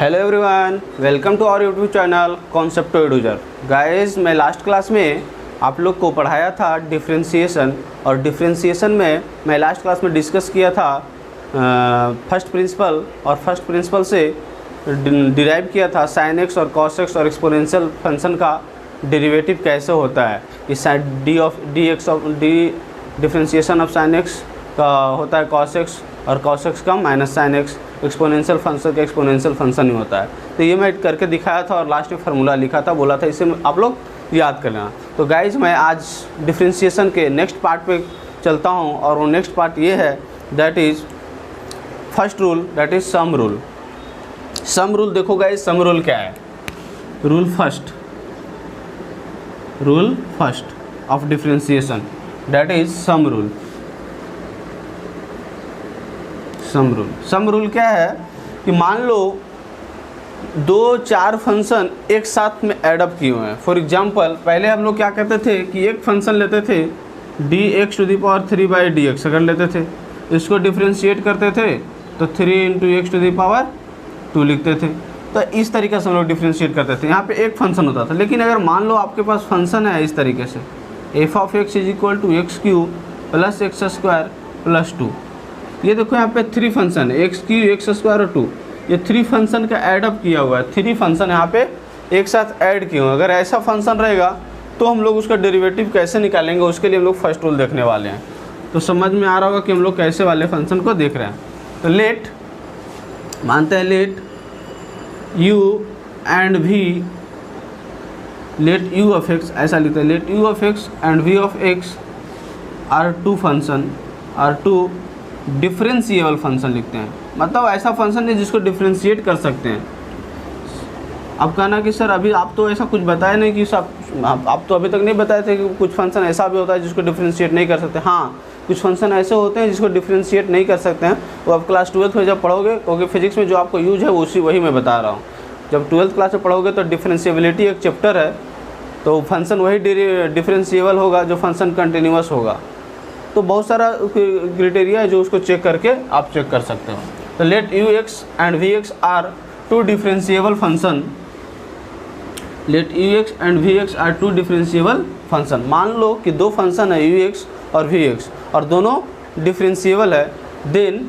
Hello everyone, welcome to our YouTube channel concept to Edujar. Guys, मैं last class में आप लोग को पढ़ाया था डिफरेंशिएशन, और डिफरेंशिएशन में मैं लास्ट क्लास में डिस्कस किया था फर्स्ट प्रिंसिपल, और फर्स्ट प्रिंसिपल से डिराइव किया था साइन एक्स और कॉस एक्स और एक्सपोनेंशियल फंक्शन का डेरिवेटिव कैसे होता है। इस D differentiation of sine x का होता है कॉस एक्स, और कॉस एक्स का minus sine x, exponential function का एक्सपोनेंशियल फंक्शन ही होता है। तो ये मैं करके दिखाया था और लास्ट में फार्मूला लिखा था, बोला था इसे आप लोग याद कर लेना। तो गाइज, मैं आज डिफरेंशिएशन के नेक्स्ट पार्ट पे चलता हूँ, और वो नेक्स्ट पार्ट ये है, that is first rule, that is sum rule. Sum rule देखो गाइज, सम रूल क्या है? Rule first of differentiation, that is sum rule. Sum rule क्या है कि मान लो 2-4 फंक्शन एक साथ में एडअप किए हुए हैं। फॉर एग्जांपल, पहले हम लोग क्या कहते थे कि एक फंक्शन लेते थे dx⁻3/dx अगर लेते थे, इसको डिफरेंशिएट करते थे तो 3 × x⁻2 लिखते थे। तो इस तरीके से हम लोग डिफरेंशिएट करते थे। यहाँ पे एक फंक्शन होता था। लेकिन अगर मान लो आपके पास फंक्शन है इस तरीके से, f(x) = x³ + x² + 2। ये देखो यहाँ पे 3 फंक्शन है, x³ x² और 2। ये 3 फंक्शन का एडअप किया हुआ है। 3 फंक्शन यहाँ पे एक साथ ऐड किए हुए। अगर ऐसा फंक्शन रहेगा तो हम लोग उसका डेरिवेटिव कैसे निकालेंगे, उसके लिए हम लोग फर्स्ट रूल देखने वाले हैं। तो समझ में आ रहा होगा कि हम लोग कैसे वाले फंक्शन को देख रहे हैं। तो लेट मानते हैं, let u and v, let u of x, ऐसा लिखते हैं, let u of x and v of x are 2 function, are 2 differentiable function लिखते हैं। मतलब ऐसा फंक्शन है जिसको डिफरेंशिएट कर सकते हैं। अब कहना कि सर अभी आप तो ऐसा कुछ बताया नहीं कि सब, आप तो अभी तक नहीं बताए थे कि कुछ फंक्शन ऐसा भी होता है जिसको डिफरेंशिएट नहीं कर सकते। हाँ, कुछ फंक्शन ऐसे होते हैं जिसको डिफरेंशिएट नहीं कर सकते हैं। वो आप क्लास 12th में जब पढ़ोगे, क्योंकि फिजिक्स में जो आपको यूज है वही मैं बता रहा हूँ। जब 12th क्लास में पढ़ोगे तो डिफरेंशिएबिलिटी एक चैप्टर है, तो फंक्शन वही डिफरेंशिएबल होगा जो फंक्शन कंटिन्यूअस होगा। तो बहुत सारा क्राइटेरिया है जो उसको चेक करके आप चेक कर सकते हो। तो let ux and vx are 2 differentiable function, let ux and vx are 2 differentiable function. मान लो कि 2 फंक्शन है ux और vx, और दोनों डिफरेंशिएबल है। देन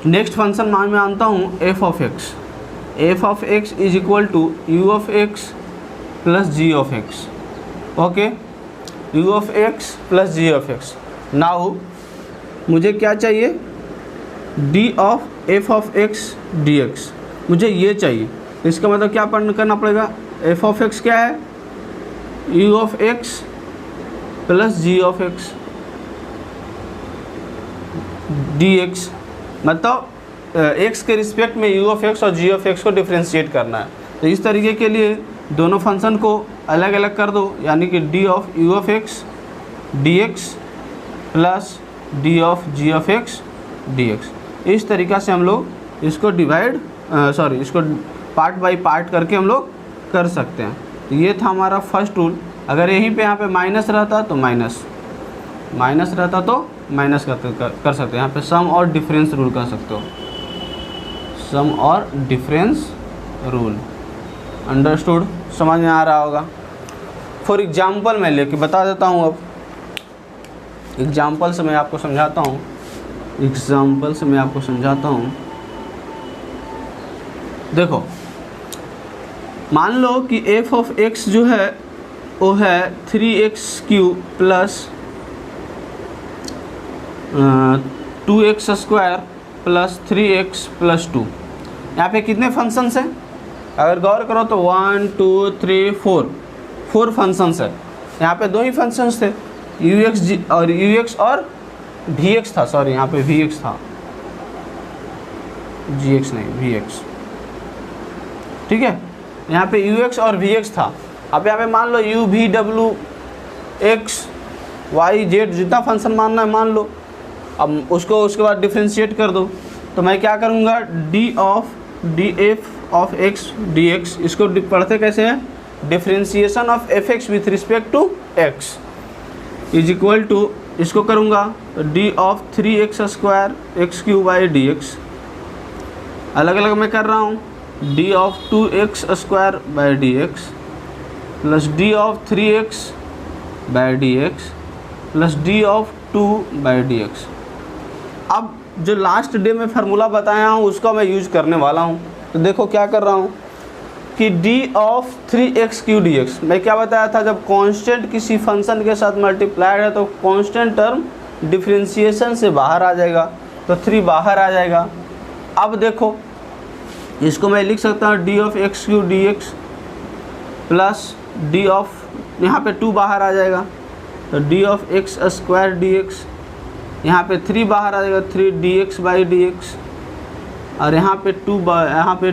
नेक्स्ट फंक्शन मान में आनता हूँ f of x। f of x = u of x + g of x। Okay, u of x + g of x। Now मुझे क्या चाहिए? d of f of x dx, मुझे ये चाहिए। इसका मतलब क्या करना पड़ेगा? f ऑफ x क्या है? u of x + g of x dx। मतलब x के रिस्पेक्ट में u ऑफ x और g ऑफ x को डिफरेंशिएट करना है। तो इस तरीके के लिए दोनों फंक्शन को अलग अलग कर दो, यानी कि d of u of x dx + d of g of x dx। इस तरीक़ा से हम लोग इसको इसको पार्ट बाय पार्ट करके हम लोग कर सकते हैं। तो ये था हमारा फर्स्ट रूल। अगर यहीं पे यहाँ पे माइनस रहता तो माइनस रहता तो माइनस कर सकते हैं। यहाँ पे सम और डिफरेंस रूल कर सकते हो, सम और डिफरेंस रूल। अंडरस्टूड? समझ में आ रहा होगा। फॉर एग्जाम्पल मैं लेके बता देता हूँ। अब एग्जाम्पल से मैं आपको समझाता हूँ। देखो, मान लो कि f ऑफ x जो है वो है 3x³ + 2x² + 3x + 2। यहाँ पे कितने फंक्शंस हैं? अगर गौर करो तो 1 2 3 4 फंक्शंस है। यहाँ पे 2 ही फंक्शंस थे, ux और vx था। सॉरी, यहाँ पे vx था, gx नहीं, vx। ठीक है, यहाँ पे ux और vx था। अब यहाँ पे मान लो u v w x y z जितना फंक्शन मानना है मान लो। अब उसको उसके बाद डिफरेंशिएट कर दो। तो मैं क्या करूँगा? df ऑफ x dx, इसको पढ़ते कैसे हैं? Differentiation of fx with respect to x is equal to इसको करूँगा तो D of 3x square X Q by D X, अलग अलग मैं कर रहा हूँ D of 2x square by D x plus D of 3x by D x plus D of 2 by D X. अब जो लास्ट डे में formula बताया हूँ उसका मैं यूज करने वाला हूँ। तो देखो क्या कर रहा हूँ कि D of 3x Q D x, मैं क्या बताया था, जब कांस्टेंट किसी फंक्शन के साथ मल्टीप्लाइड है तो कांस्टेंट टर्म डिफरेंशिएशन से बाहर आ जाएगा, तो 3 बाहर आ जाएगा। अब देखो इसको मैं लिख सकता हूँ D of x Q D x plus D of, यहाँ पे 2 बाहर आ जाएगा तो D of x square D x, यहाँ पे 3 बाहर आ जाएगा 3 D X by D x, और यहाँ पे 2 यहाँ पे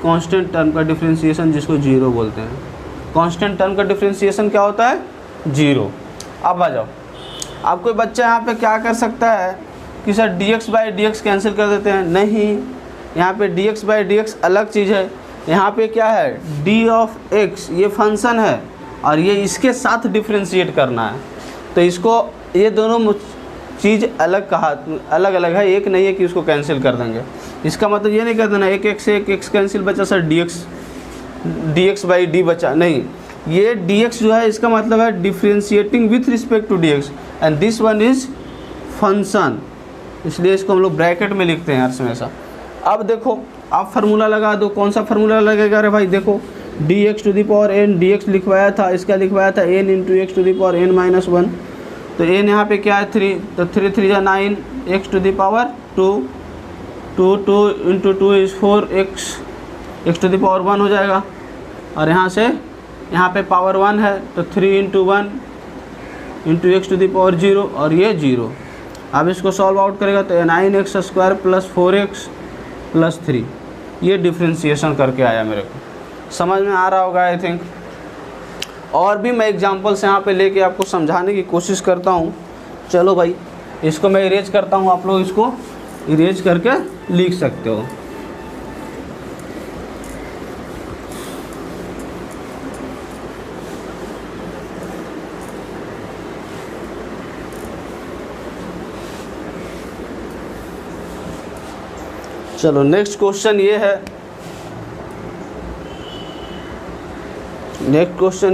कांस्टेंट टर्म का डिफरेंशिएशन जिसको 0 बोलते हैं। कांस्टेंट टर्म का डिफरेंशिएशन क्या होता है, 0। अब आ जाओ, अब कोई बच्चा यहाँ पे क्या कर सकता है कि sir dx by D x cancel कर देते हैं, नहीं, यहाँ पे dx बाई डी एक्स अलग चीज़ है। यहाँ पे क्या है, d ऑफ x ये फंक्शन है और ये इसके साथ डिफरेंशिएट करना है, तो इसको ये दोनों चीज़ अलग अलग है, एक नहीं है कि उसको कैंसिल कर देंगे। इसका मतलब ये नहीं कर देना एक से एक x कैंसिल बचा सर dx बाई डी बचा, नहीं, ये dx जो है इसका मतलब है differentiating with respect to dx and this one is function, इसलिए इसको हम लोग ब्रैकेट में लिखते हैं हर हमेशा। अब देखो आप फार्मूला लगा दो, कौन सा फार्मूला लगेगा, अरे भाई देखो dx to the power n, dx लिखवाया था, इसका लिखवाया था n into X to the power n minus 1, तो n यहाँ पे क्या है 3, तो 3 3 जा 9, x to the power 2, 2 into 2 is 4, x to the power 1 हो जाएगा, और यहाँ से यहाँ पे पावर 1 है तो 3 into 1 into X to the power 0 और ये 0। अब इसको सॉल्व आउट करेगा तो 9x square plus 4x plus 3, ये डिफ्रेंशिएशन करके आया मेरे को, समझ में आ रहा होगा आई थिंक। और भी मैं एग्जांपल्स यहाँ पे लेके आपको समझाने की कोशिश करता हूँ। चलो भाई इसको मैं इरेज करता हूँ, आप लोग इसको इरेज करके लिख सकते हो। चलो नेक्स्ट क्वेश्चन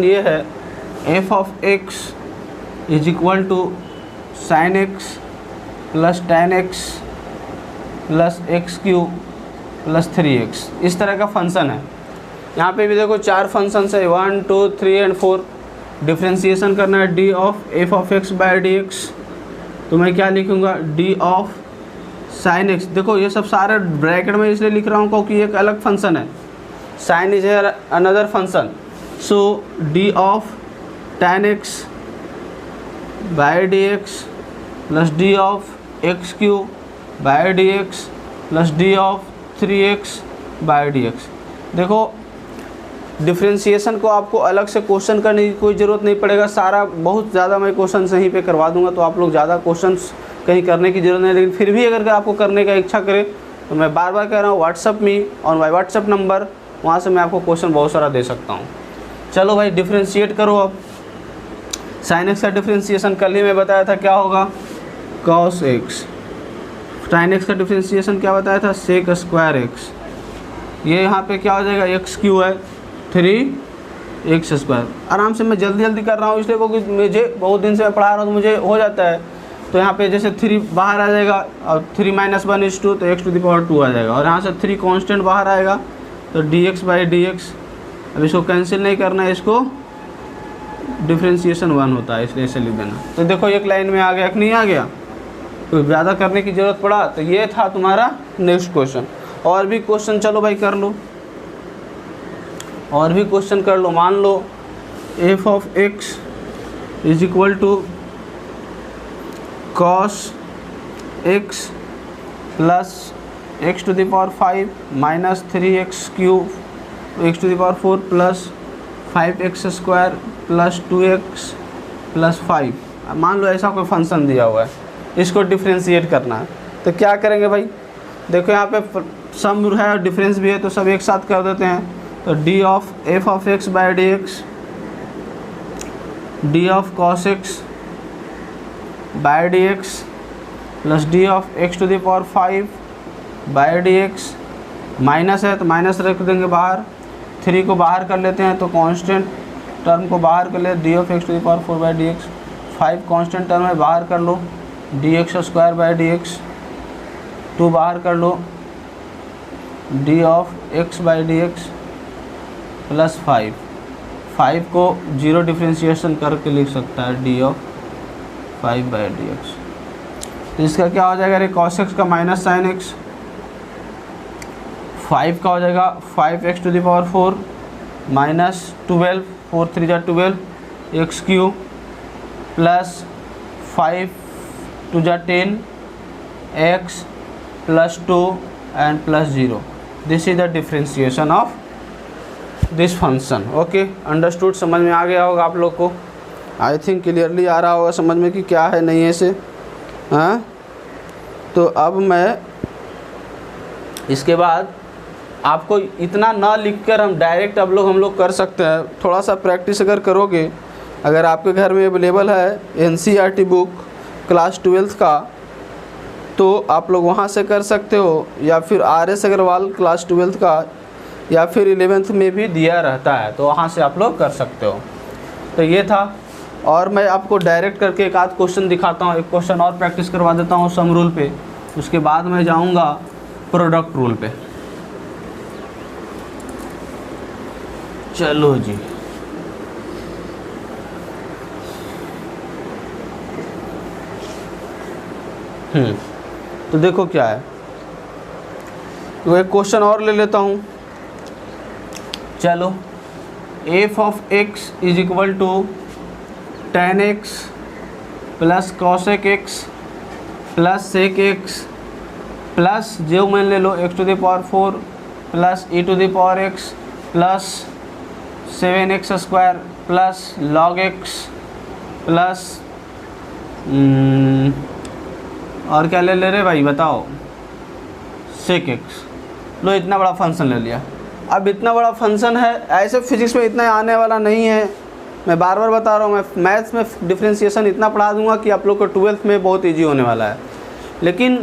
ये है, F of x is equal to sine x plus ten X plus X cube plus 3x, इस तरह का फंक्शन है। यहाँ पे भी देखो 4 फंक्शंस है, 1 2 3 एंड 4। डिफ्रेंशिएशन करना है d of F of x by D x, तो मैं क्या लिखूँगा डी ऑफ साइन एक्स। देखो ये सब सारे ब्रैकेट में इसलिए लिख रहा हूँ क्योंकि एक अलग फंक्शन है, sine is another function, so D of ten X by D x plus D of X cube by D x plus D of 3x by D X. देखो डिफ्रेंशिएशन को आपको अलग से क्वेश्चन करने की कोई ज़रूरत नहीं पड़ेगा, सारा बहुत ज़्यादा मैं क्वेश्चन यहीं पे करवा दूंगा, तो आप लोग ज़्यादा क्वेश्चंस कहीं करने की ज़रूरत नहीं। लेकिन फिर भी अगर आपको करने का इच्छा करे तो मैं बार बार कह रहा हूँ व्हाट्सअप में और माई व्हाट्सअप नंबर, वहाँ से मैं आपको क्वेश्चन बहुत सारा दे सकता हूँ। चलो भाई डिफ्रेंशिएट करो। अब साइन एक्स का डिफ्रेंशिएशन कल ही मैं बताया था क्या होगा, कॉस एक्स। साइन एक्स का डिफ्रेंशिएशन क्या बताया था, सेक स्क्वायर एक्स। ये यहाँ पे क्या हो जाएगा, एक्स क्यू है 3x स्क्वायर। आराम से मैं जल्दी कर रहा हूँ इसलिए क्योंकि मुझे बहुत दिन से मैं पढ़ा रहा हूँ तो मुझे हो जाता है। तो यहाँ पे जैसे 3 बाहर आ जाएगा और 3 - 1 = 2, तो x टू द पावर 2 आ जाएगा, और यहाँ से 3 कांस्टेंट बाहर आएगा तो dx बाई डी एक्स। अब इसको कैंसिल नहीं करना है, इसको डिफ्रेंशिएशन 1 होता है, इसलिए ऐसे लिख देना। तो देखो एक लाइन में आ गया कि नहीं आ गया, तो ज़्यादा करने की ज़रूरत पड़ा। तो ये था तुम्हारा नेक्स्ट क्वेश्चन। और भी क्वेश्चन चलो भाई कर लो, और भी क्वेश्चन कर लो। मान लो f of x is equal to cos x plus x to the power 5 minus 3x cube x to the power 4 plus 5x square plus 2x plus 5। मान लो ऐसा कोई फंक्शन दिया हुआ है, इसको डिफ्रेंशिएट करना है। तो क्या करेंगे भाई, देखो यहाँ पे सम है और डिफरेंस भी है, तो सब एक साथ कर देते हैं। तो D of F of x by D X, D of cos X by D x plus D of x to the power 5 by D X, minus है तो माइनस रख देंगे बाहर, 3 को बाहर कर लेते हैं तो कांस्टेंट टर्म को बाहर कर ले, d of x to the power 4 by D x, 5 constant term है बाहर कर लो, d x square by D x, 2 बाहर कर लो, d of x by D x plus 5 को 0 डिफ्रेंशिएशन करके लिख सकता है d of 5 by D x. तो इसका क्या हो जाएगा, अरे कॉस एक्स का माइनस साइन एक्स, 5 का हो जाएगा 5x to the power 4 minus 12, 4 3 जा 12 एक्स क्यू प्लस 5 2 जा 10 x plus 2 and plus 0। This is the differentiation of this function. Okay, understood, समझ में आ गया होगा आप लोग को, आई थिंक क्लियरली आ रहा होगा समझ में कि क्या है नहीं है से। हाँ, तो अब मैं इसके बाद आपको इतना ना लिखकर हम डायरेक्ट हम लोग कर सकते हैं। थोड़ा सा प्रैक्टिस अगर करोगे, अगर आपके घर में अवेलेबल है NCERT बुक क्लास 12th का, तो आप लोग वहाँ से कर सकते हो, या फिर RS अग्रवाल क्लास 12th का, या फिर 11th में भी दिया रहता है, तो वहाँ से आप लोग कर सकते हो। तो ये था, और मैं आपको डायरेक्ट करके एक आध क्वेश्चन दिखाता हूँ, एक क्वेश्चन और प्रैक्टिस करवा देता हूँ सम रूल पे, उसके बाद मैं जाऊँगा प्रोडक्ट रूल पे। चलो जी, तो देखो क्या है, तो एक क्वेश्चन और ले लेता हूँ। चलो, F of x is equal to tan x plus cosec x plus sec x plus जो मान ले लो x to the power 4 plus e to the power x plus 7x square plus log x plus और क्या ले रहे भाई बताओ, sec x। लो, इतना बड़ा फंक्शन ले लिया। अब इतना बड़ा फंक्शन है, ऐसे फिजिक्स में इतना आने वाला नहीं है, मैं बार बार बता रहा हूँ। मैं मैथ्स में डिफ्रेंशिएशन इतना पढ़ा दूंगा कि आप लोग को 12th में बहुत इजी होने वाला है, लेकिन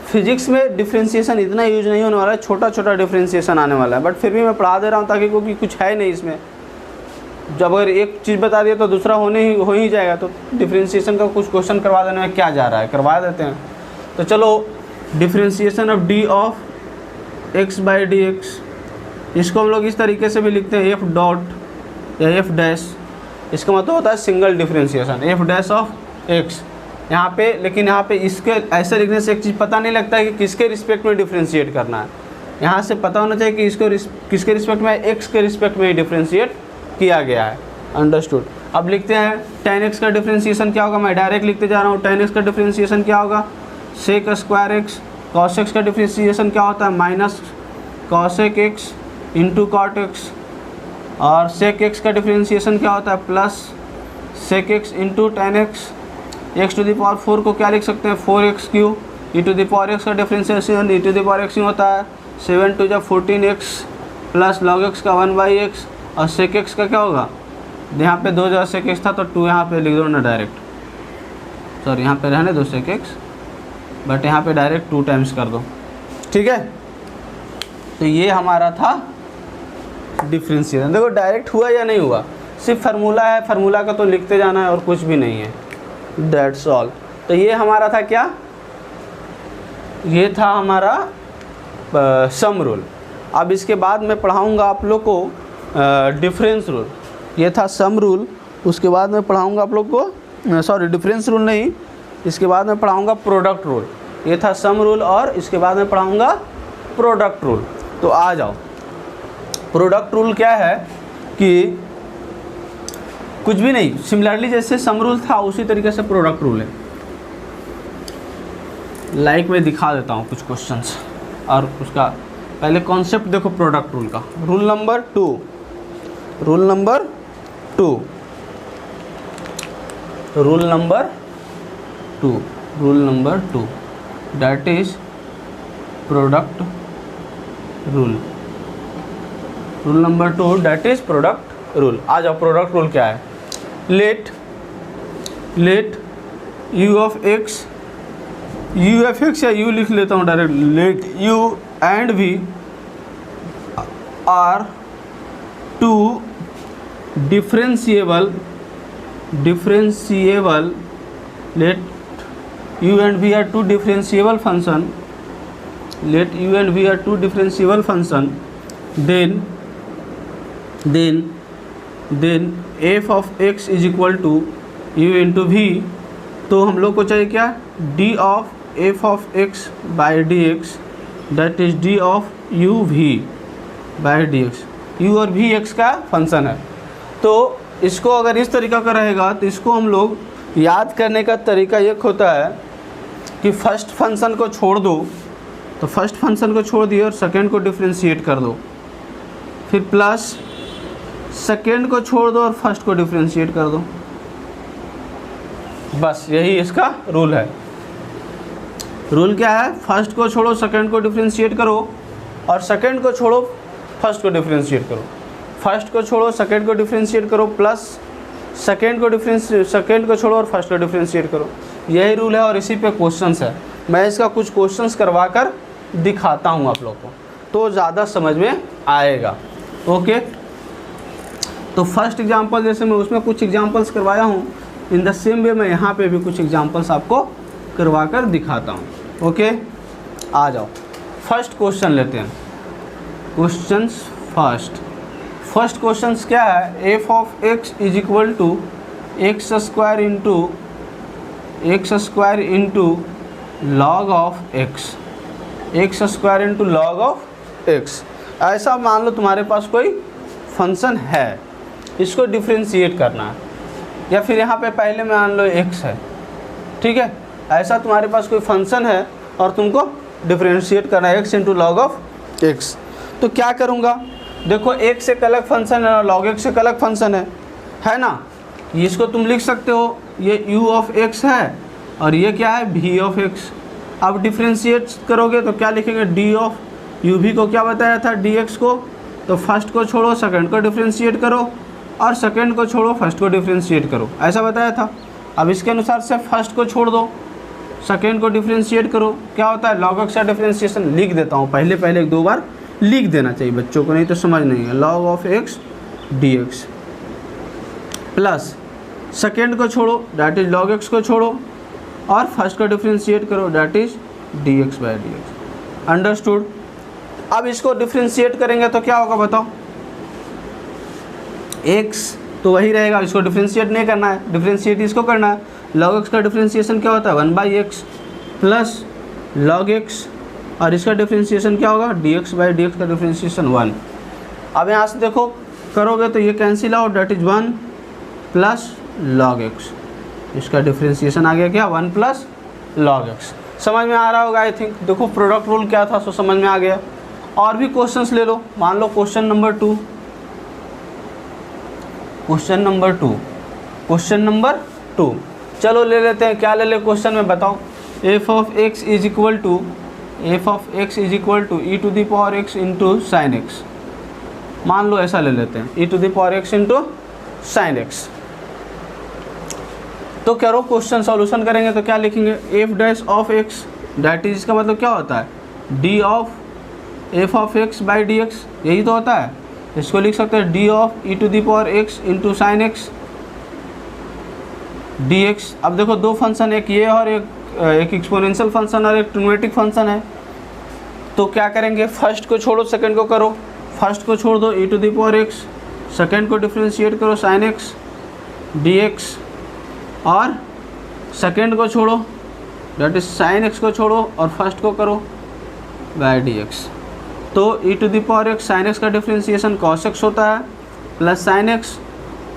फिजिक्स में डिफ्रेंशिएशन इतना यूज नहीं होने वाला है, छोटा छोटा डिफ्रेंशिएशन आने वाला है। बट फिर भी मैं पढ़ा दे रहा हूँ ताकि, क्योंकि कुछ है नहीं इसमें, जब अगर एक चीज़ बता दिया तो दूसरा हो ही जाएगा, तो डिफ्रेंशिएशन का कुछ क्वेश्चन करवा देने में क्या जा रहा है, करवा देते हैं। तो चलो, differentiation of D of x by D x, इसको हम लोग इस तरीके से भी लिखते हैं एफ डॉट या एफ डैश। इसका मतलब होता है single differentiation, F dash of x यहाँ पे। लेकिन यहाँ पे इसके ऐसे लिखने से एक चीज़ पता नहीं लगता है कि किसके रिस्पेक्ट में डिफ्रेंशिएट करना है। यहाँ से पता होना चाहिए कि इसको किसके रिस्पेक्ट में, एक्स के रिस्पेक्ट में डिफ्रेंशिएट किया गया है। अंडरस्टूड। अब लिखते हैं tan x का डिफ्रेंशिएशन क्या होगा, मैं डायरेक्ट लिखते जा रहा हूँ। tan x का डिफ्रेंशिएशन क्या होगा, sec square x. cos x का डिफ्रेंशिएशन क्या होता है, minus cosec x into cot x. और सेक एक्स का डिफ्रेंशिएशन क्या होता है, plus sec x into tan x। X to the power 4 को क्या लिख सकते हैं, 4x cube. E to the power x का differentiation e to the power x होता है 7 to 14x plus log x का 1/x। और सेक एक्स का क्या होगा, यहाँ पे 2 जगह सेक एक्स था तो 2 यहाँ पे लिख दो ना डायरेक्ट, सॉरी यहाँ पे रहने दो सेक एक्स, बट यहाँ पे डायरेक्ट 2 टाइम्स कर दो, ठीक है। तो ये हमारा था डिफ्रेंशिएशन। देखो डायरेक्ट हुआ या नहीं हुआ, सिर्फ फार्मूला है, फार्मूला का तो लिखते जाना है और कुछ भी नहीं है, दैट्स ऑल। तो ये हमारा था क्या, ये था हमारा सम रूल। अब इसके बाद मैं पढ़ाऊँगा आप लोग को डिफरेंस रूल। ये था सम रूल, उसके बाद मैं पढ़ाऊँगा आप लोग को, सॉरी डिफरेंस रूल नहीं, इसके बाद मैं पढ़ाऊँगा प्रोडक्ट रूल। ये था सम रूल और इसके बाद मैं पढ़ाऊँगा प्रोडक्ट रूल। तो आ जाओ, प्रोडक्ट रूल क्या है कि कुछ भी नहीं, सिमिलरली जैसे सम रूल था उसी तरीके से प्रोडक्ट रूल है। लाइक मैं दिखा देता हूँ कुछ क्वेश्चंस, और उसका पहले कॉन्सेप्ट देखो प्रोडक्ट रूल का। Rule number 2, rule number 2, rule number 2, rule number 2 that is product rule. Rule number 2 that is product rule. आ जाओ, प्रोडक्ट रूल क्या है, let u of x, u f x या यू लिख लेता हूँ direct, let u and v are two differentiable let u and v are two differentiable function, let u and v are two differentiable function, then f of x is equal to u into v। तो हम लोग को चाहिए क्या, d of f of x by dx that is d of u v by dx। u और v x का function है। तो इसको अगर इस तरीका का रहेगा तो इसको हम लोग याद करने का तरीका ये होता है कि फर्स्ट फंक्शन को छोड़ दो, तो फर्स्ट फंक्शन को छोड़ दिए और सेकेंड को डिफरेंशिएट कर दो, फिर प्लस सेकेंड को छोड़ दो और फर्स्ट को डिफरेंशिएट कर दो। बस यही इसका रूल है। रूल क्या है, फर्स्ट को छोड़ो सेकेंड को डिफरेंशिएट करो और सेकेंड को छोड़ो फर्स्ट को डिफरेंशिएट करो, फर्स्ट को छोड़ो सेकेंड को डिफरेंशिएट करो प्लस सेकेंड को छोड़ो और फर्स्ट को डिफरेंशिएट करो। यही रूल है और इसी पे क्वेश्चंस है। मैं इसका कुछ क्वेश्चंस करवा कर दिखाता हूँ आप लोग को, तो ज़्यादा समझ में आएगा। ओके, तो फर्स्ट एग्जांपल जैसे मैं उसमें कुछ एग्जांपल्स करवाया हूँ, इन द सेम वे मैं यहाँ पे भी कुछ एग्जांपल्स आपको करवा कर दिखाता हूँ। ओके, आ जाओ फर्स्ट क्वेश्चन लेते हैं। क्वेश्चंस फर्स्ट क्वेश्चन क्या है, F of x is equal to X square into log of X, X square into log of X. ऐसा मान लो तुम्हारे पास कोई फंक्शन है, इसको डिफरेंशिएट करना है, या फिर यहाँ पे पहले मान लो एक्स है, ठीक है। ऐसा तुम्हारे पास कोई फंक्शन है और तुमको डिफरेंशिएट करना है X into log of x. तो क्या करूँगा, देखो एक्स एक अलग फंक्शन है और लॉग एक्स एक अलग फंक्शन है ना। इसको तुम लिख सकते हो, ये u ऑफ x है और ये क्या है v ऑफ x। अब डिफरेंशिएट करोगे तो क्या लिखेंगे, d ऑफ u v को क्या बताया था dx को, तो फर्स्ट को छोड़ो सेकंड को डिफरेंशिएट करो और सेकंड को छोड़ो फर्स्ट को डिफरेंशिएट करो, ऐसा बताया था। अब इसके अनुसार से फर्स्ट को छोड़ दो सेकंड को डिफरेंशिएट करो, क्या होता है लॉग एक्स का डिफरेंशिएशन। लिख देता हूँ, पहले एक दो बार लिख देना चाहिए बच्चों को, नहीं तो समझ नहीं है। log of x D x plus second को छोड़ो डैट इज log एक्स को छोड़ो और फर्स्ट को डिफरेंशिएट करो that is D X by D x. Understood. अब इसको डिफरेंशिएट करेंगे तो क्या होगा बताओ, एक्स तो वही रहेगा, इसको डिफरेंशिएट नहीं करना है, डिफरेंशिएट इसको करना है। log एक्स का डिफरेंशिएशन क्या होता है 1/x प्लस log एक्स और इसका डिफरेंशिएशन क्या होगा dx बाई डी एक्स का डिफरेंशिएशन 1। अब यहाँ से देखो करोगे तो ये cancel out that is 1 plus log x, इसका डिफरेंशिएशन आ गया क्या 1 प्लस log एक्स। समझ में आ रहा होगा आई थिंक। देखो प्रोडक्ट रूल क्या था सो समझ में आ गया। और भी क्वेश्चंस ले लो, मान लो क्वेश्चन नंबर 2, क्वेश्चन नंबर 2 चलो ले लेते हैं। क्या ले ले क्वेश्चन में बताओ, f of x is equal to e to the power x into sine x. मान लो ऐसा ले लेते हैं e to the power x into sine x. तो करो क्वेश्चन सॉल्यूशन करेंगे तो क्या लिखेंगे, f dash of x that is, इसका मतलब क्या होता है d of F of x by D x, यही तो होता है। इसको लिख सकते हैं d of E to the power x into sine x D X. अब देखो दो फंक्शन, एक ये और एक एक्सपोनेंशियल फंक्शन और एक ट्रिग्नोमेट्रिक फंक्शन है। तो क्या करेंगे, फर्स्ट को छोड़ो सेकंड को करो, फर्स्ट को छोड़ दो e to the power x, second को डिफरेंशिएट करो साइन एक्स डी एक्स और सेकंड को छोड़ो डेट इज साइन एक्स को छोड़ो और फर्स्ट को करो बाय डी एक्स। तो e to the power x sine x का डिफरेंशिएशन कॉस एक्स होता है प्लस साइन एक्स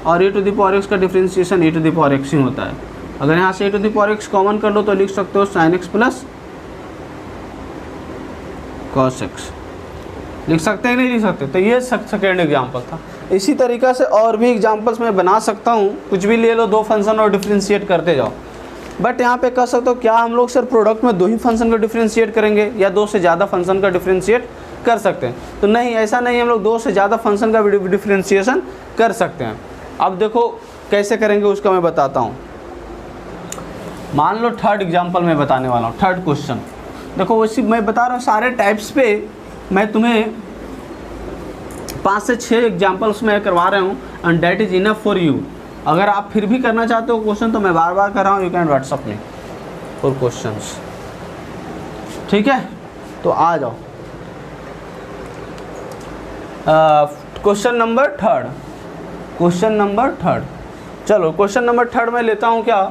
और e to the power x का differentiation e to the power x ही होता है। अगर यहाँ से e to the power x common कर लो तो लिख सकते हो sine x plus cos x, लिख सकते हैं नहीं लिख सकते। तो ये सेकेंड एग्जाम्पल था। इसी तरीक़ा से और भी एग्जाम्पल्स मैं बना सकता हूँ, कुछ भी ले लो दो फंक्शन और डिफरेंशिएट करते जाओ। बट यहाँ पे कर सकते हो क्या हम लोग सिर्फ प्रोडक्ट में दो ही फंक्शन का डिफरेंशिएट करेंगे या दो से ज़्यादा फंक्शन का डिफरेंशिएट कर सकते हैं, तो नहीं ऐसा नहीं, हम लोग दो से ज़्यादा फंक्शन का डिफरेंशिएशन कर सकते हैं। अब देखो कैसे करेंगे उसका मैं बताता हूँ। मान लो थर्ड एग्जाम्पल मैं बताने वाला हूँ, थर्ड क्वेश्चन। देखो वैसे मैं बता रहा हूँ सारे टाइप्स पे मैं तुम्हें 5 से 6 एग्जाम्पल्स मैं करवा रहा हूँ, and that is enough for you. अगर आप फिर भी करना चाहते हो क्वेश्चन तो मैं बार बार कर रहा हूँ, यू कैन व्हाट्सअप में फॉर क्वेश्चंस, ठीक है। तो आ जाओ question number third, question number third. चलो क्वेश्चन नंबर थर्ड में लेता हूँ क्या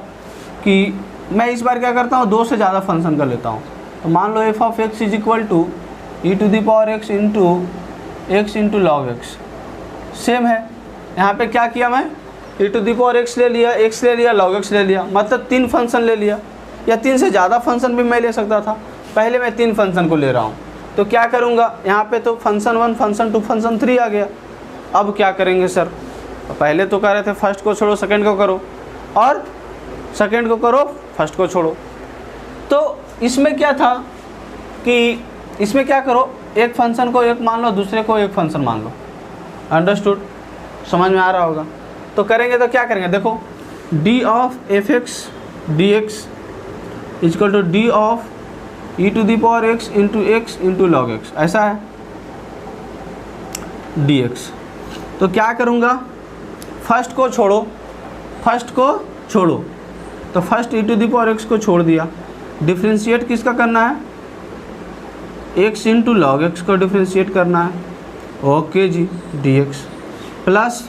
कि मैं इस बार क्या करता हूँ, 2 से ज़्यादा फंक्शन का लेता हूँ। तो मान लो f of x is equal to e to the power x into log x. Same है, यहाँ पे क्या किया मैं, e to the power x ले लिया, लॉग एक्स ले लिया, मतलब 3 फंक्शन ले लिया, या 3 से ज़्यादा फंक्शन भी मैं ले सकता था। पहले मैं 3 फंक्शन को ले रहा हूँ, तो क्या करूँगा, यहाँ पे तो फंक्शन 1, फंक्शन 2, फंक्शन 3 आ गया। अब क्या करेंगे सर, पहले तो कह रहे थे फर्स्ट को छोड़ो सेकंड को करो, और सेकंड को करो फर्स्ट को छोड़ो। तो इसमें क्या था कि इसमें क्या करो, एक फंक्शन को एक मान लो, दूसरे को एक फंक्शन मान लो। अंडरस्टूड, समझ में आ रहा होगा। तो करेंगे तो क्या करेंगे, देखो D of F X D X is equal to D of E to the power x into log X, ऐसा है डी एक्स। तो क्या करूँगा, फर्स्ट को छोड़ो, तो first E to the power x को छोड़ दिया। डिफ्रेंशिएट किसका करना है, एक्स इंटू लॉग एक्स को डिफ्रेंशिएट करना है, ओके जी, डी एक्स। प्लस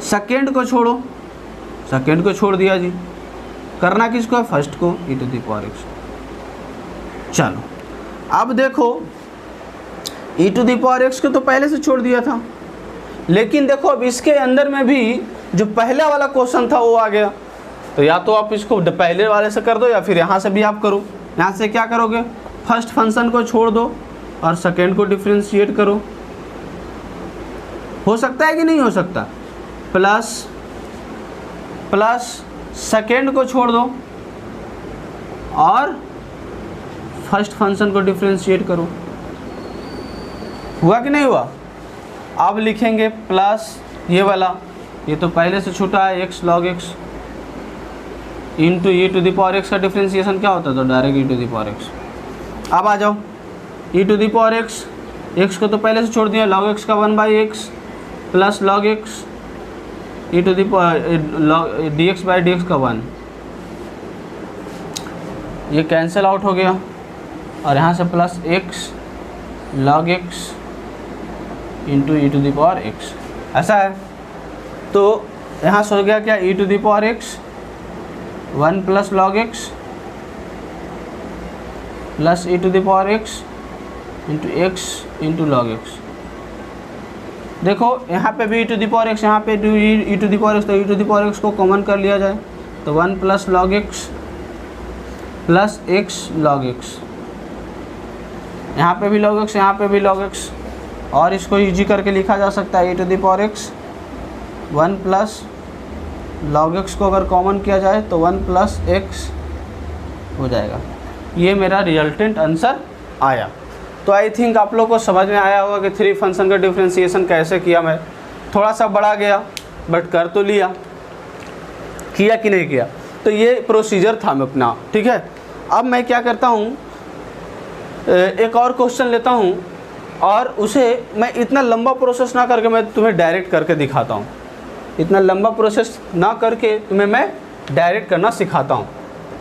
सेकेंड को छोड़ दिया जी, करना किसको है, फर्स्ट को, E to the power X. चलो अब देखो E to the power x को तो पहले से छोड़ दिया था, लेकिन देखो अब इसके अंदर में भी जो पहले वाला क्वेश्चन था वो आ गया। तो या तो आप इसको पहले वाले से कर दो, या फिर यहाँ से भी आप करो। यहाँ से क्या करोगे, फर्स्ट फंक्शन को छोड़ दो और सेकेंड को डिफ्रेंशिएट करो। हो सकता है कि नहीं हो सकता, प्लस सेकेंड को छोड़ दो और फर्स्ट फंक्शन को डिफ्रेंशिएट करो। हुआ कि नहीं हुआ। अब लिखेंगे प्लस ये वाला, ये तो पहले से छूटा है, x log x into e to the power x का डिफ्रेंशिएशन क्या होता है, तो direct e to the power x. अब आ जाओ e to the power x, x को तो पहले से छोड़ दिया, लॉग एक्स का 1/x plus log X E to the power D X by D X का 1, ये कैंसिल आउट हो गया, और यहाँ से plus x log x into e to the power x, ऐसा है। तो यहाँ से हो गया क्या, e to the power x 1 plus log x plus e to the power x into log x. देखो यहाँ पे भी e to the power x, यहाँ पे e to the power x, तो e to the power x को common कर लिया जाए, तो 1 plus log x plus x log x, यहाँ पे भी लॉग एक्स, यहाँ पे भी लॉग एक्स, और इसको इजी करके लिखा जा सकता है e to the power x 1 plus log x को अगर कॉमन किया जाए तो 1 प्लस एक्स हो जाएगा। ये मेरा रिजल्टेंट आंसर आया। तो आई थिंक आप लोग को समझ में आया होगा कि 3 फंक्शन का डिफ्रेंशिएशन कैसे किया। मैं थोड़ा सा बड़ा गया बट कर तो लिया, किया कि नहीं किया। तो ये प्रोसीजर था मैं अपना, ठीक है। अब मैं क्या करता हूँ, एक और क्वेश्चन लेता हूँ और उसे मैं इतना लंबा प्रोसेस ना करके मैं तुम्हें डायरेक्ट करके दिखाता हूँ। इतना लंबा प्रोसेस ना करके तुम्हें मैं डायरेक्ट करना सिखाता हूँ,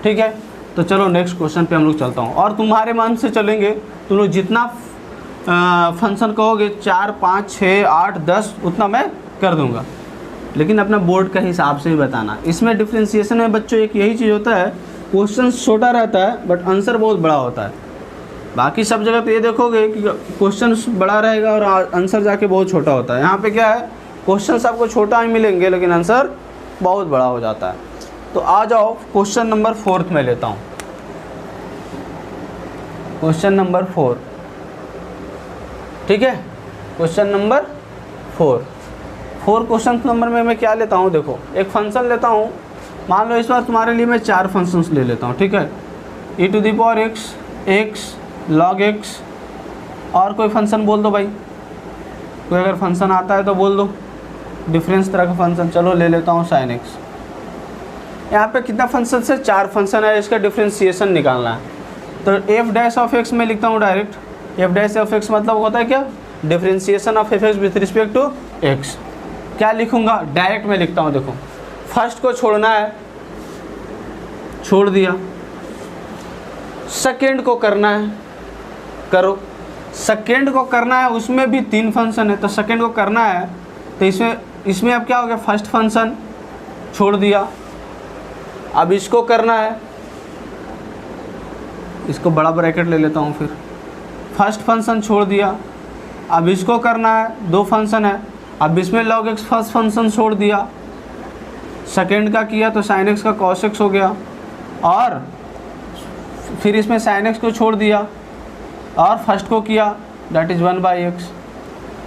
ठीक है। तो चलो नेक्स्ट क्वेश्चन पे हम लोग चलता हूँ, और तुम्हारे मन से चलेंगे, तुम लोग जितना फंक्शन कहोगे 4, 5, 6, 8, 10 उतना मैं कर दूँगा, लेकिन अपना बोर्ड का हिसाब से ही बताना। इसमें डिफ्रेंशिएशन में बच्चों एक यही चीज़ होता है, क्वेश्चन छोटा रहता है बट आंसर बहुत बड़ा होता है। बाकी सब जगह तो ये देखोगे कि क्वेश्चन बड़ा रहेगा और आंसर जाके बहुत छोटा होता है। यहाँ पे क्या है, क्वेश्चन आपको छोटा ही मिलेंगे लेकिन आंसर बहुत बड़ा हो जाता है। तो आ जाओ क्वेश्चन नंबर 4 में लेता हूँ। क्वेश्चन नंबर 4, ठीक है। क्वेश्चन नंबर 4 क्वेश्चन नंबर में मैं क्या लेता हूँ, देखो एक फंक्शन लेता हूँ। मान लो इस बार तुम्हारे लिए मैं 4 फंक्शंस ले लेता हूँ, ठीक है। E to the power x log x, और कोई फंक्शन बोल दो भाई, कोई अगर फंक्शन आता है तो बोल दो, डिफरेंस तरह का फंक्शन। चलो ले लेता हूँ साइन एक्स। यहाँ पे कितना फंक्शन है, 4 फंक्शन है, इसका डिफ्रेंशिएशन निकालना है। तो एफ डैश ऑफ एक्स में लिखता हूँ direct. F dash of X मतलब होता है क्या, differentiation of F X with respect to X. क्या लिखूँगा, डायरेक्ट में लिखता हूँ। देखो फर्स्ट को छोड़ना है, छोड़ दिया। सेकेंड को करना है, करो। सेकेंड को करना है, उसमें भी 3 फंक्शन है, तो सेकेंड को करना है तो इसमें अब क्या हो गया, फर्स्ट फंक्शन छोड़ दिया। अब इसको करना है, इसको बड़ा ब्रैकेट ले लेता हूँ फिर। फर्स्ट फंक्शन छोड़ दिया। अब इसको करना है, 2 फंक्शन है। अब इसमें log x फर्स्ट फंक्शन छोड़ दिया, सेकेंड का किया तो sin x का cos x हो गया, और फिर इसमें sin x को छोड़ दिया और फर्स्ट को किया, दैट इज़ 1/x।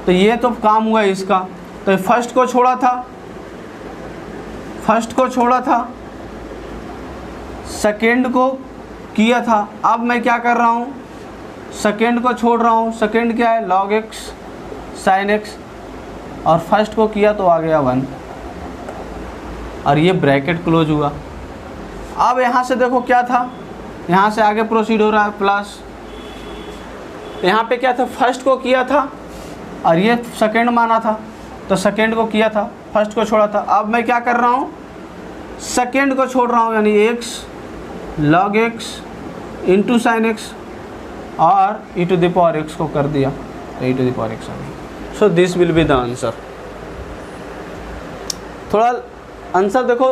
तो ये तो काम हुआ इसका। तो फर्स्ट को छोड़ा था, सेकेंड को किया था। अब मैं क्या कर रहा हूँ, सेकेंड को छोड़ रहा हूँ। सेकेंड क्या है, log x sin x, और फर्स्ट को किया तो आ गया 1, और ये ब्रैकेट क्लोज हुआ। अब यहाँ से देखो क्या था, यहाँ से आगे प्रोसीड हो रहा है प्लस। यहाँ पे क्या था, फर्स्ट को किया था और ये सेकेंड माना था, तो सेकेंड को किया था, फर्स्ट को छोड़ा था। अब मैं क्या कर रहा हूँ, सेकेंड को छोड़ रहा हूँ, यानी x log x into sine x, और e⁻x को कर दिया तो e⁻x आ गया। So this will be the answer. थोड़ा आंसर देखो,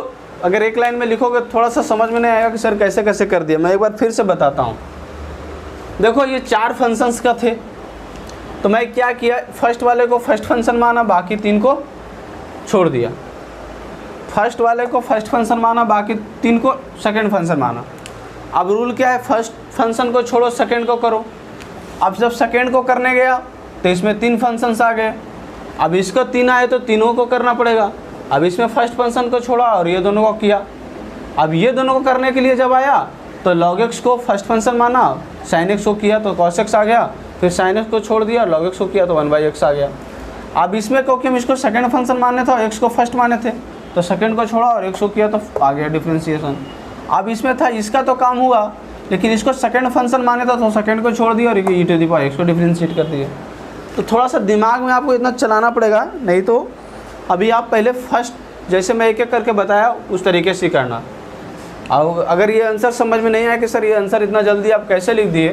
अगर एक लाइन में लिखोगे थोड़ा सा समझ में नहीं आएगा कि सर कैसे कैसे कर दिया। मैं एक बार फिर से बताता हूँ। देखो ये 4 फंक्शंस का थे, तो मैं क्या किया, फर्स्ट वाले को फर्स्ट फंक्शन माना, बाकी 3 को छोड़ दिया। फर्स्ट वाले को फर्स्ट फंक्शन माना, बाकी 3 को सेकंड फंक्शन माना। अब रूल क्या है, फर्स्ट फंक्शन को छोड़ो, सेकंड को करो। अब जब सेकंड को करने गया तो इसमें 3 फंक्शंस आ गए। अब इसको 3 आए तो तीनों को करना पड़ेगा। अब इसमें फर्स्ट फंक्शन को छोड़ा और ये दोनों को किया। अब ये दोनों को करने के लिए जब आया तो log x को फर्स्ट फंक्शन माना, sin x को किया तो cos x आ गया, फिर sin x को छोड़ दिया, log x को किया तो 1/x आ गया। अब इसमें क्योंकि हम इसको सेकंड फंक्शन माने थे और x को फर्स्ट माने थे, तो सेकंड को छोड़ा और x को किया तो आ गया डिफ्रेंशिएशन। अब इसमें था, इसका तो काम हुआ, लेकिन इसको सेकंड फंक्शन माने था तो सेकंड को छोड़ दिया और e⁻x को डिफ्रेंशिएट कर दिया। तो थोड़ा सा दिमाग में आपको इतना चलाना पड़ेगा, नहीं तो अभी आप पहले फर्स्ट जैसे मैं एक एक करके बताया उस तरीके से करना। और अगर ये आंसर समझ में नहीं आया कि सर ये आंसर इतना जल्दी आप कैसे लिख दिए,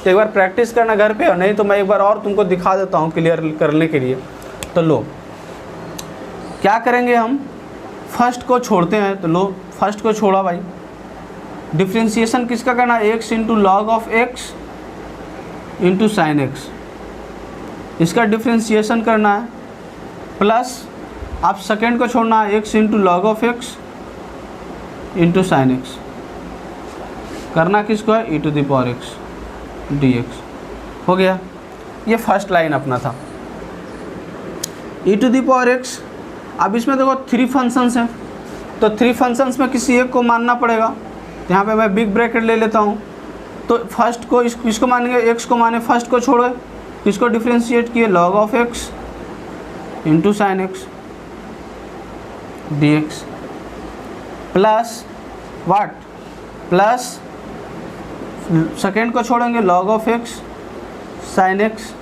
तो एक बार प्रैक्टिस करना घर पे, और नहीं तो मैं एक बार और तुमको दिखा देता हूँ क्लियर करने के लिए। तो लो क्या करेंगे, हम फर्स्ट को छोड़ते हैं। तो लो फर्स्ट को छोड़ा भाई, डिफ्रेंशिएशन किसका करना है, x into log of x into sine x, इसका डिफ्रेंशिएशन करना है। प्लस आप सेकेंड को छोड़ना है, x into log of x into sine x, करना किसको है, e⁻x dx। हो गया, ये फर्स्ट लाइन अपना था e⁻x। अब इसमें देखो 3 फंक्शंस हैं, तो 3 फंक्शंस में किसी एक को मानना पड़ेगा। तो यहाँ पे मैं बिग ब्रैकेट ले लेता हूँ। तो फर्स्ट को इसको मानेंगे, x को माने, फर्स्ट को छोड़े, किसको डिफ्रेंशिएट किए, log of x into sine X dx, plus what, plus second को छोड़ेंगे, log of x sine X,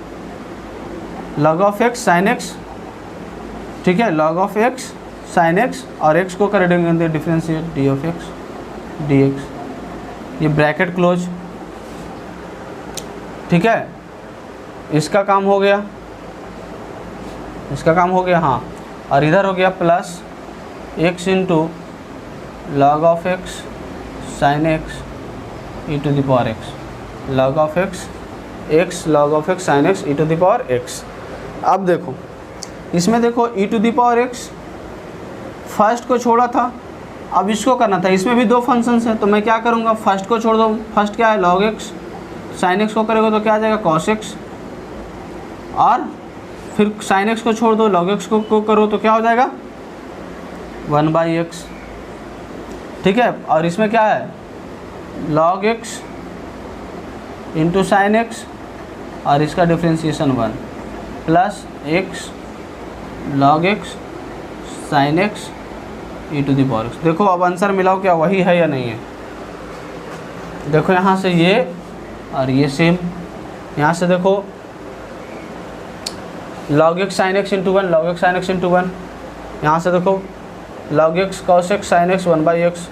log of x sine X, ठीक है, log of x sine x, और x को कर देंगे differentiate d of x dx। ये bracket close, ठीक है, इसका काम हो गया, इसका काम हो गया, हाँ। और इधर हो गया plus x into log of x sine x e⁻x, log of x log of x sine x e⁻x। अब देखो इसमें देखो e⁻x फर्स्ट को छोड़ा था, अब इसको करना था। इसमें भी 2 फंक्शंस हैं, तो मैं क्या करूँगा, फर्स्ट को छोड़ दूँ। फर्स्ट क्या है, log x साइन एक्स को करेगा तो क्या आ जाएगा, cos x, और फिर साइन एक्स को छोड़ दो, log x को करो तो क्या हो जाएगा, 1/x, ठीक है। और इसमें क्या है, log x into sine x, और इसका differentiation 1, plus x log x sine X E to the power X. देखो अब आंसर मिलाओ क्या वही है या नहीं है। देखो यहाँ से ये और ये सेम, यहाँ से देखो log x sin x into 1 log x sin x into 1, यहाँ से देखो log x cos x sin x 1/x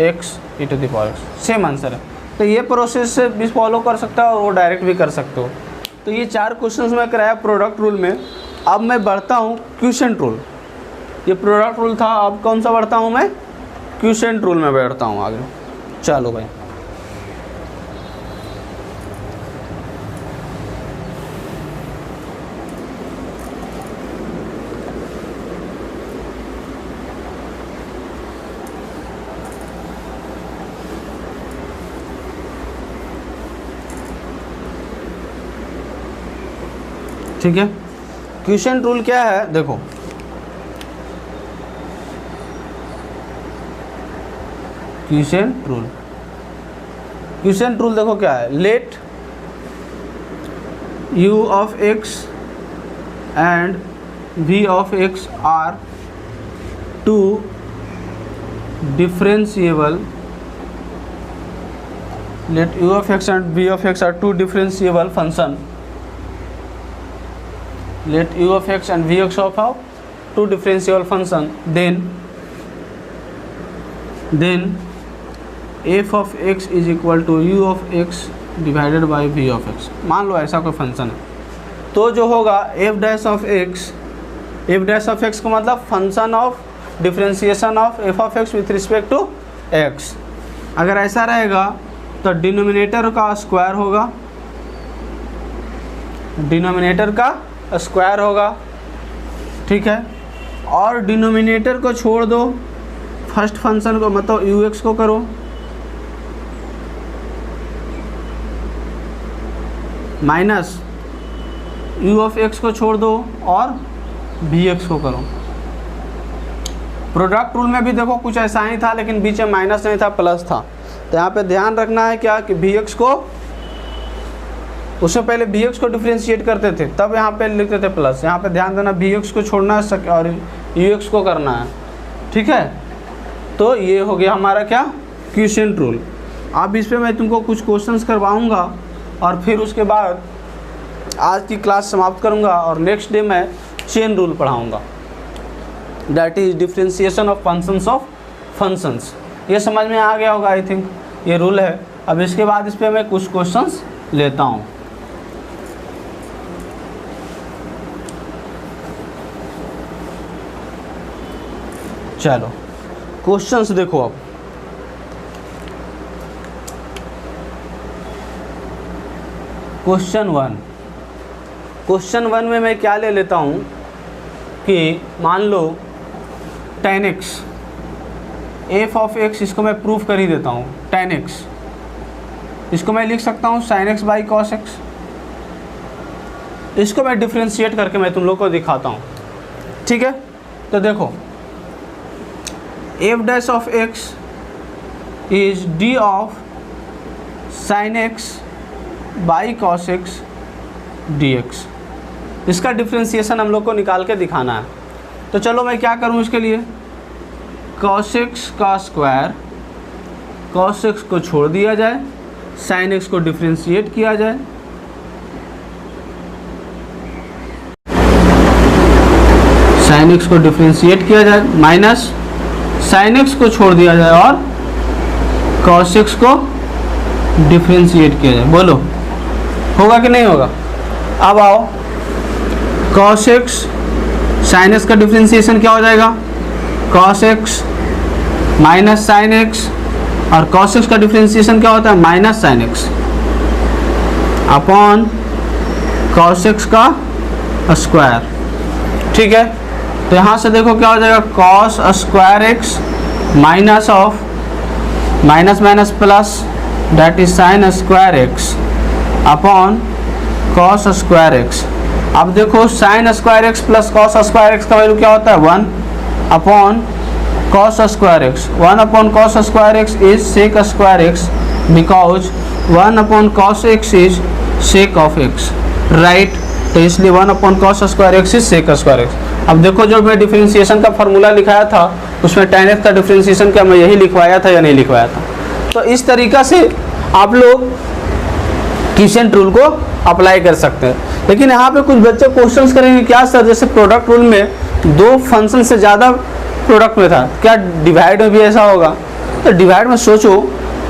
x E to the power X, same answer है। तो ये प्रोसेस से भी फॉलो कर सकता है और वो डायरेक्ट भी कर सकते हो। तो ये 4 क्वेश्चंस मैं कराया प्रोडक्ट रूल में। अब मैं बढ़ता हूँ क्वोशिएंट रूल। ये प्रोडक्ट रूल था, अब कौन सा बढ़ता हूँ मैं, क्वोशिएंट रूल में बैठता हूँ आगे। चलो भाई, ठीक है। क्वोशिएंट रूल क्या है, देखो क्वोशिएंट रूल देखो क्या है, let u of x and v of x are two differentiable, let u of x and v of x are two differentiable function, let u of x and v of x of two differentiable function, then f of x is equal to u of x divided by v of x। मान लो ऐसा कोई function है तो जो होगा f dash of x का मतलब function of differentiation of f of x with respect to x। अगर ऐसा रहेगा तो डिनोमिनेटर का स्क्वायर होगा, डिनोमिनेटर का स्क्वायर होगा, ठीक है। और डिनोमिनेटर को छोड़ दो, फर्स्ट फंक्शन को मतलब यू एक्स को करो, माइनस यू ऑफ एक्स को छोड़ दो और वी एक्स को करो। प्रोडक्ट रूल में भी देखो कुछ ऐसा ही था, लेकिन बीच में माइनस नहीं था, प्लस था। तो यहाँ पे ध्यान रखना है क्या कि वी एक्स को, उससे पहले वी एक्स को डिफ्रेंशिएट करते थे तब यहाँ पे लिखते थे प्लस। यहाँ पे ध्यान देना, वी एक्स को छोड़ना है और यू एक्स को करना है, ठीक है। तो ये हो गया हमारा क्या, क्वोशिएंट रूल। अब इस पे मैं तुमको कुछ क्वेश्चंस करवाऊँगा और फिर उसके बाद आज की क्लास समाप्त करूँगा और नेक्स्ट डे मैं चेन रूल पढ़ाऊँगा, that is differentiation of functions. ये समझ में आ गया होगा आई थिंक, ये रूल है। अब इसके बाद इस पर मैं कुछ क्वेश्चंस लेता हूँ। चलो क्वेश्चंस देखो। अब क्वेश्चन वन में मैं क्या ले लेता हूँ कि मान लो tan x, f of x, इसको मैं प्रूफ कर ही देता हूँ। tan x इसको मैं लिख सकता हूँ sin x by cos x। इसको मैं डिफ्रेंशिएट करके मैं तुम लोग को दिखाता हूँ, ठीक है। तो देखो f dash of x is d of sin x by cos x dx। इसका डिफ्रेंशिएशन हम लोग को निकाल के दिखाना है। तो चलो मैं क्या करूँ इसके लिए, cos x का स्क्वायर, cos x को छोड़ दिया जाए, sin x को डिफ्रेंशिएट किया जाए, sin x को डिफ्रेंशिएट किया जाए, माइनस sin x को छोड़ दिया जाए और cos x को डिफ्रेंशिएट किया जाए। बोलो होगा कि नहीं होगा। अब आओ, cos x sin x का डिफ्रेंशिएशन क्या हो जाएगा, cos x minus sin x, और cos x का डिफ्रेंशिएशन क्या होता है, minus sin x upon cos x का स्क्वायर, ठीक है। तो यहाँ से देखो क्या हो जाएगा, cos square x minus of minus minus plus, that is sin square x upon cos square x। अब देखो sin square x plus cos square x का वैल्यू क्या होता है, 1 upon cos square x। 1 upon cos square x is sec square x because 1 upon cos x is sec of x, right. तो इसलिए 1/cos² x is sec² x। अब देखो जो मैं डिफरेंशिएशन का फार्मूला लिखाया था उसमें tan x का डिफरेंशिएशन क्या मैं यही लिखवाया था या नहीं लिखवाया था। तो इस तरीक़ा से आप लोग क्विसेंट रूल को अप्लाई कर सकते हैं। लेकिन यहाँ पे कुछ बच्चे क्वेश्चंस करेंगे क्या सर, जैसे प्रोडक्ट रूल में दो फंक्शन से ज़्यादा प्रोडक्ट में था, क्या डिवाइड में भी ऐसा होगा? तो डिवाइड में सोचो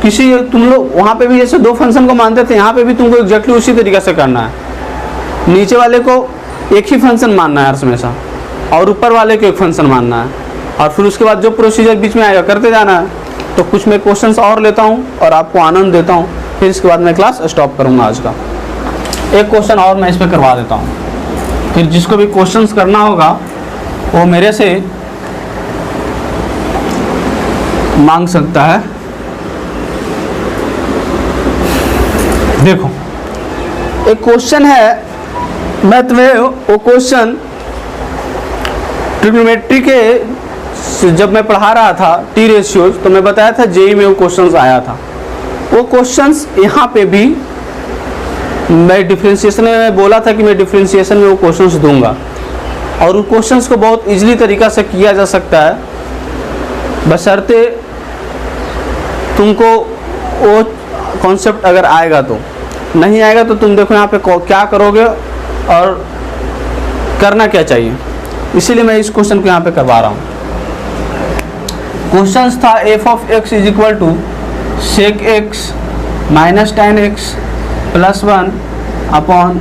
किसी तुम लोग वहाँ पे भी जैसे दो फंक्शन को मानते थे, यहाँ पे भी तुमको एग्जैक्टली उसी तरीके से करना है। नीचे वाले को एक ही फंक्शन मानना है हमेशा और ऊपर वाले को एक फंक्शन मानना है, और फिर उसके बाद जो प्रोसीजर बीच में आएगा करते जाना है। तो कुछ मैं क्वेश्चंस और लेता हूँ और आपको आनंद देता हूँ, फिर इसके बाद मैं क्लास स्टॉप करूँगा आज का। एक क्वेश्चन और मैं इस पर करवा देता हूँ, फिर जिसको भी क्वेश्चंस करना होगा वो मेरे से मांग सकता है। देखो एक क्वेश्चन है, मैं तुम्हें वो क्वेश्चन ट्रिग्नोमेट्री के जब मैं पढ़ा रहा था टी रेशियोज, तो मैं बताया था जेई में वो क्वेश्चंस आया था। वो क्वेश्चंस यहाँ पे भी मैं डिफरेंशिएशन में बोला था कि मैं डिफरेंशिएशन में वो क्वेश्चंस दूंगा, और उन क्वेश्चंस को बहुत इजीली तरीक़ा से किया जा सकता है, बशर्ते तुमको वो कॉन्सेप्ट अगर आएगा। तो नहीं आएगा तो तुम देखो यहाँ पे क्या करोगे और करना क्या चाहिए, इसीलिए मैं इस क्वेश्चन को यहाँ पे करवा रहा हूँ। क्वेश्चन था f(x) is equal to sec x minus tan x plus 1 upon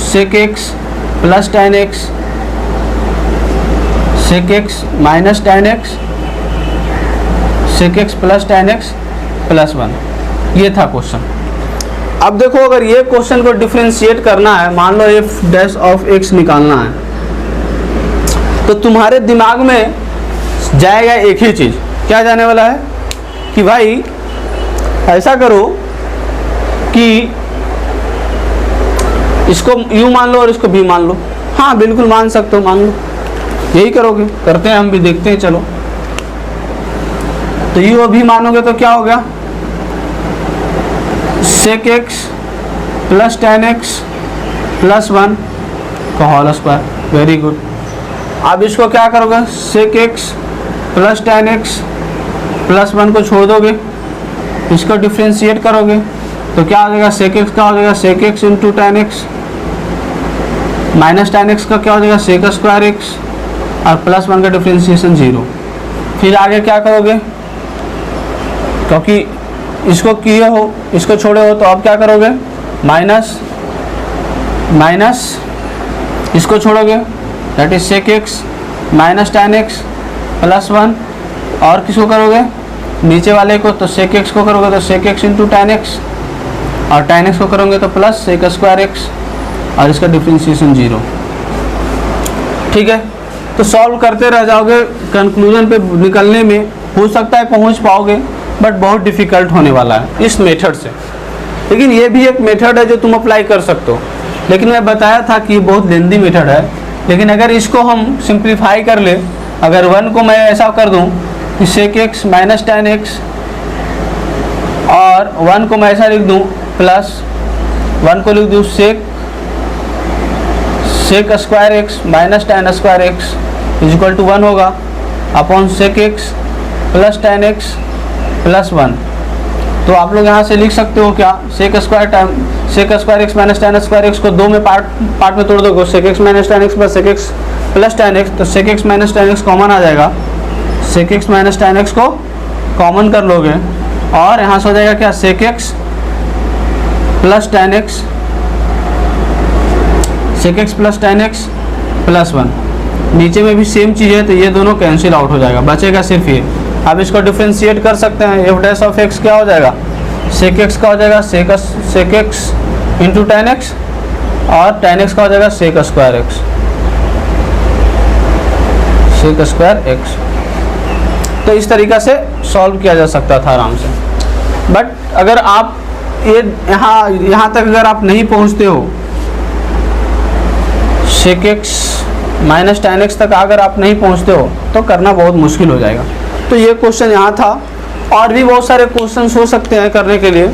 sec x plus tan x, sec x minus tan x, sec x plus tan x plus 1। ये था क्वेश्चन। अब देखो अगर ये क्वेश्चन को डिफरेंशिएट करना है, मान लो f(x) निकालना है, तो तुम्हारे दिमाग में जाएगा एक ही चीज़। क्या जाने वाला है कि भाई ऐसा करो कि इसको u मान लो और इसको v मान लो। हाँ बिल्कुल मान सकते हो, मान लो। यही करोगे, करते हैं हम भी, देखते हैं। चलो तो u और v मानोगे तो क्या हो गया, sec x plus tan x plus 1 का होल स्क्वायर। Very good. अब इसको क्या करोगे, sec x plus tan x plus 1 को छोड़ दोगे, इसको डिफ्रेंशिएट करोगे तो क्या हो जाएगा, sec x का हो जाएगा sec x into tan x, minus tan x का क्या हो जाएगा sec² x, और प्लस 1 का डिफ्रेंशिएशन 0। फिर आगे क्या करोगे, क्योंकि इसको किए हो इसको छोड़े हो तो अब क्या करोगे, माइनस माइनस इसको छोड़ोगे, that is sec x minus tan x plus 1, और किसको करोगे, नीचे वाले को, तो sec x को करोगे तो sec x into tan x, और tan x को करोगे तो प्लस sec² x, और इसका डिफ्रेंशिएशन 0। ठीक है, तो सॉल्व करते रह जाओगे, कंक्लूजन पे निकलने में हो सकता है पहुंच पाओगे, बट बहुत डिफ़िकल्ट होने वाला है इस मेथड से। लेकिन ये भी एक मेथड है जो तुम अप्लाई कर सकते हो, लेकिन मैं बताया था कि ये बहुत लेंदी मेथड है। लेकिन अगर इसको हम सिंप्लीफाई कर ले, अगर 1 को मैं ऐसा कर दूं कि sec x minus tan x, और 1 को मैं ऐसा लिख दूं प्लस 1 को लिख दूं sec² x minus tan² x is equal to 1 होगा upon sec x plus tan x plus 1। तो आप लोग यहाँ से लिख सकते हो क्या, sec² x minus tan² x को दो में पार्ट में तोड़ दोगे, sec x minus tan x plus sec x plus tan x, तो sec x minus tan x common आ जाएगा, sec x minus tan x को कॉमन कर लोगे, और यहाँ से हो जाएगा क्या, sec x plus tan x, sec x plus tan x plus 1। नीचे में भी सेम चीज़ है, तो ये दोनों कैंसिल आउट हो जाएगा, बचेगा सिर्फ ये। अब इसको डिफ्रेंशिएट कर सकते हैं, f' क्या हो जाएगा, sec x का हो जाएगा sec x into tan x, और tan x का हो जाएगा sec² x। तो इस तरीक़ा से सॉल्व किया जा सकता था आराम से। बट अगर आप ये यहाँ तक अगर आप नहीं पहुँचते हो, sec x minus tan x तक अगर आप नहीं पहुँचते हो तो करना बहुत मुश्किल हो जाएगा। तो ये क्वेश्चन यहाँ था, और भी बहुत सारे क्वेश्चंस हो सकते हैं करने के लिए।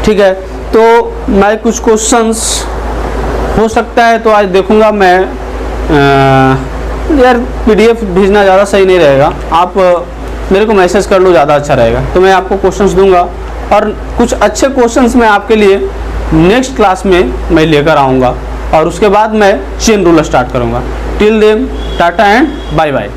ठीक है, तो मैं कुछ क्वेश्चंस हो सकता है तो आज देखूंगा मैं। यार PDF भेजना ज़्यादा सही नहीं रहेगा, आप मेरे को मैसेज कर लो, ज़्यादा अच्छा रहेगा। तो मैं आपको क्वेश्चंस दूंगा और कुछ अच्छे क्वेश्चंस मैं आपके लिए नेक्स्ट क्लास में मैं लेकर आऊँगा और उसके बाद मैं चेन रूल स्टार्ट करूँगा। Till then tata and bye bye.